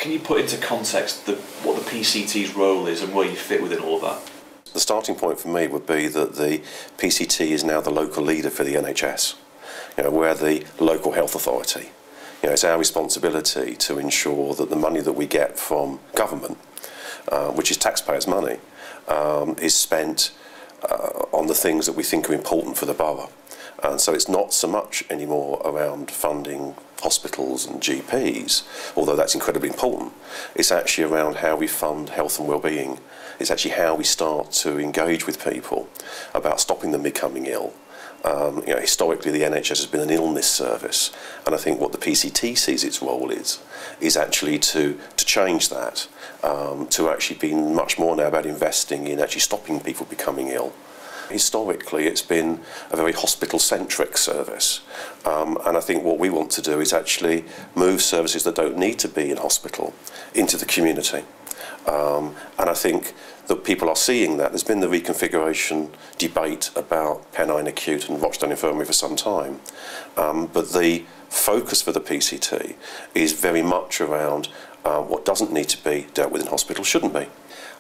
Can you put into context what the PCT's role is and where you fit within all of that? The starting point for me would be that the PCT is now the local leader for the NHS. We're the local health authority. It's our responsibility to ensure that the money that we get from government, which is taxpayers' money, is spent on the things that we think are important for the borough. And so it's not so much anymore around funding hospitals and GPs, although that's incredibly important. It's actually around how we fund health and well-being. It's actually how we start to engage with people about stopping them becoming ill. Historically, the NHS has been an illness service, and I think what the PCT sees its role is actually to change that, to actually be much more now about investing in actually stopping people becoming ill. Historically, it's been a very hospital-centric service, and I think what we want to do is actually move services that don't need to be in hospital into the community. And I think that people are seeing that. There's been the reconfiguration debate about Pennine Acute and Rochdale Infirmary for some time, but the focus for the PCT is very much around what doesn't need to be dealt with in hospital shouldn't be.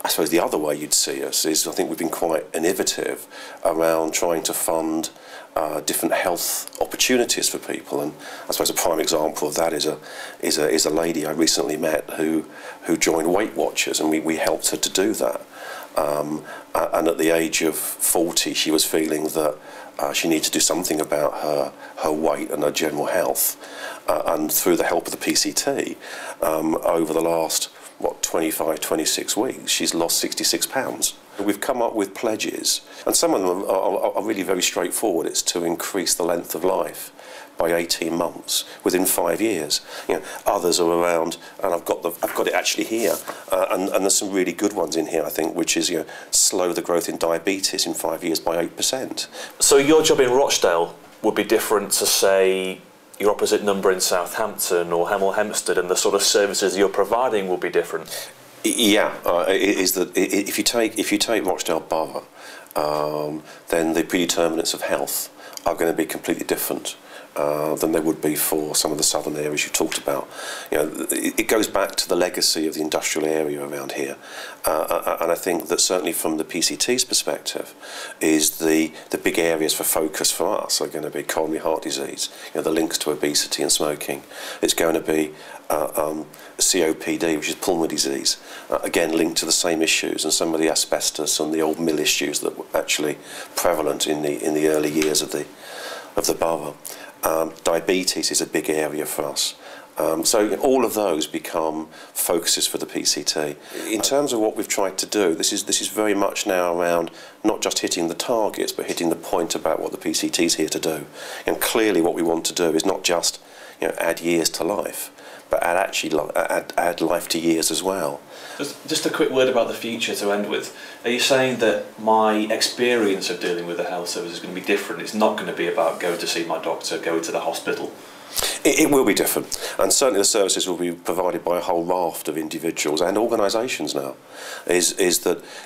I suppose the other way you'd see us is I think we've been quite innovative around trying to fund different health opportunities for people, and I suppose a prime example of that is a lady I recently met who joined Weight Watchers, and we helped her to do that. And at the age of 40, she was feeling that she needed to do something about her weight and her general health, and through the help of the PCT, over the last 25, 26 weeks, she's lost 66 pounds. We've come up with pledges, and some of them are really very straightforward. It's to increase the length of life by 18 months within 5 years. Others are around, and I've got it actually here, and there's some really good ones in here, I think, which is slow the growth in diabetes in 5 years by 8%. So your job in Rochdale would be different to, say, your opposite number in Southampton or Hemel Hempstead, and the sort of services you're providing will be different? Yeah, if you take Rochdale Borough, then the predeterminants of health are going to be completely different than they would be for some of the southern areas you've talked about. It goes back to the legacy of the industrial area around here, and I think that certainly from the PCT's perspective, is the big areas for focus for us are going to be coronary heart disease, the links to obesity and smoking. It's going to be COPD, which is pulmonary disease, again linked to the same issues, and some of the asbestos and the old mill issues that were actually prevalent in the early years of the borough. Diabetes is a big area for us. So all of those become focuses for the PCT. In terms of what we've tried to do, this is very much now around not just hitting the targets, but hitting the point about what the PCT is here to do. And clearly what we want to do is not just add years to life, but add life to years as well. Just a quick word about the future to end with. Are you saying that my experience of dealing with the health service is going to be different? It's not going to be about going to see my doctor, going to the hospital? It will be different, and certainly the services will be provided by a whole raft of individuals and organisations now. The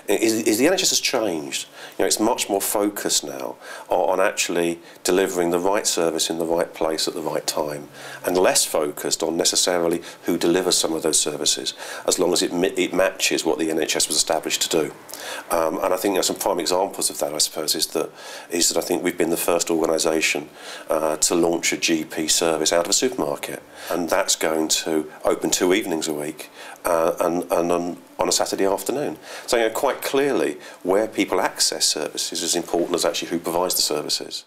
NHS has changed. It's much more focused now on actually delivering the right service in the right place at the right time, and less focused on necessarily who delivers some of those services, as long as it matches what the NHS was established to do. And I think some prime examples of that, I suppose, is that I think we've been the first organisation to launch a GP service out of a supermarket, and that's going to open 2 evenings a week and on a Saturday afternoon. So quite clearly where people access services is as important as actually who provides the services.